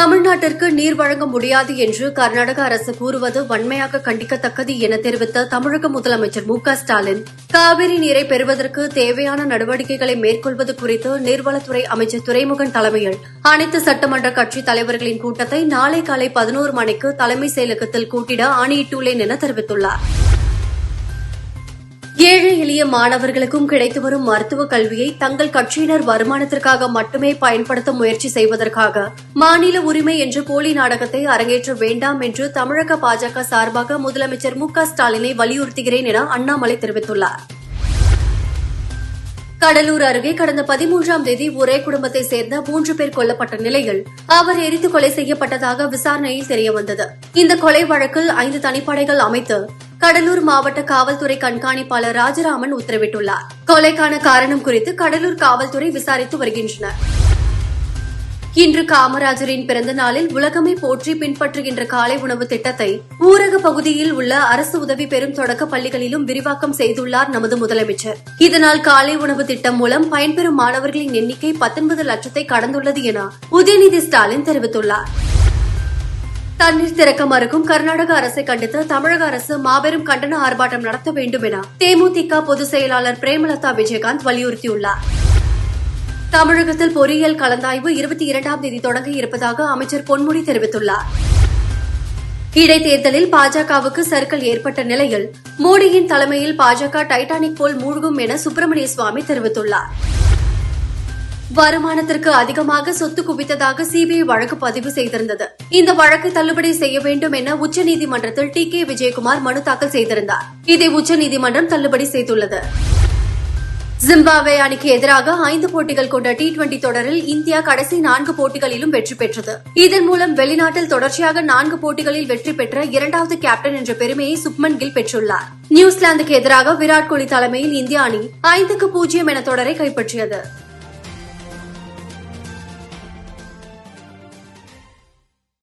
தமிழ்நாட்டிற்கு நீர் வழங்க முடியாது என்று கர்நாடக அரசு கூறுவது வன்மையாக கண்டிக்கத்தக்கது என தெரிவித்த தமிழக முதலமைச்சர் மு க ஸ்டாலின், காவிரி நீரை பெறுவதற்கு தேவையான நடவடிக்கைகளை மேற்கொள்வது குறித்து நீர்வளத்துறை அமைச்சர் துரைமுகன் தலைமையில் அனைத்து சட்டமன்ற கட்சித் தலைவர்களின் கூட்டத்தை நாளை காலை 11 மணிக்கு தலைமைச் செயலகத்தில் கூட்டிட ஆணையிட்டுள்ளேன் என தெரிவித்துள்ளார். ஏழை எளிய மாணவர்களுக்கும் கிடைத்து வரும் மருத்துவக் கல்வியை தங்கள் கட்சியினர் வருமானத்திற்காக மட்டுமே பயன்படுத்த முயற்சி செய்வதற்காக மாநில உரிமை என்ற போலி நாடகத்தை அரங்கேற்ற வேண்டாம் என்று தமிழக பாஜக சார்பாக முதலமைச்சர் மு க ஸ்டாலினை வலியுறுத்துகிறேன் என அண்ணாமலை தெரிவித்துள்ளார். கடலூர் அருகே கடந்த 13ஆம் தேதி ஒரே குடும்பத்தைச் சேர்ந்த 3 பேர் கொல்லப்பட்ட நிலையில் அவர் எரித்து கொலை செய்யப்பட்டதாக விசாரணையில் தெரியவந்தது. இந்த கொலை வழக்கில் 5 தனிப்படைகள் அமைத்து கடலூர் மாவட்ட காவல்துறை கண்காணிப்பாளர் ராஜராமன் உத்தரவிட்டுள்ளார். கொலைக்கான காரணம் குறித்து கடலூர் காவல்துறை விசாரித்து வருகின்றனர். இன்று காமராஜரின் பிறந்த நாளில் உலகமே போற்றி பின்பற்றுகின்ற காலை உணவு திட்டத்தை ஊரக பகுதியில் உள்ள அரசு உதவி பெறும் தொடக்க பள்ளிகளிலும் விரிவாக்கம் செய்துள்ளார் நமது முதலமைச்சர். இதனால் காலை உணவு திட்டம் மூலம் பயன்பெறும் மாணவர்களின் எண்ணிக்கை 19 லட்சத்தை கடந்துள்ளது என உதயநிதி ஸ்டாலின் தெரிவித்துள்ளார். தண்ணீர் திறக்க மறுக்கும் கர்நாடக அரசை கண்டித்து தமிழக அரசு மாபெரும் கண்டன ஆர்ப்பாட்டம் நடத்த வேண்டும் என தேமுதிக பொதுச் செயலாளர் பிரேமலதா விஜயகாந்த் வலியுறுத்தியுள்ளார். தமிழகத்தில் பொறியியல் கலந்தாய்வு 22ஆம் தேதி தொடங்க இருப்பதாக அமைச்சர் பொன்முடி தெரிவித்துள்ளார். இடைத்தேர்தலில் பாஜகவுக்கு சறுக்கல் ஏற்பட்ட நிலையில் மோடியின் தலைமையில் பாஜக டைட்டானிக் போல் மூழ்கும் என சுப்பிரமணிய சுவாமி தெரிவித்துள்ளார். வருமானத்திற்கு அதிகமாக சொத்து குவித்ததாக சிபிஐ வழக்கு பதிவு செய்திருந்தது. இந்த வழக்கை தள்ளுபடி செய்ய வேண்டும் என உச்சநீதிமன்றத்தில் டி.கே. விஜயகுமார் மனு தாக்கல் செய்திருந்தார். இதை உச்சநீதிமன்றம் தள்ளுபடி செய்துள்ளது. ஜிம்பாப்வே அணிக்கு எதிராக 5 போட்டிகள் கொண்ட டி20 தொடரில் இந்தியா கடைசி 4 போட்டிகளிலும் வெற்றி பெற்றது. இதன் மூலம் வெளிநாட்டில் தொடர்ச்சியாக 4 போட்டிகளில் வெற்றி பெற்ற 2வது கேப்டன் என்ற பெருமையை சுப்மன் கில் பெற்றுள்ளார். நியூசிலாந்துக்கு எதிராக விராட் கோலி தலைமையில் இந்திய அணி 5-0 என தொடரை கைப்பற்றியது.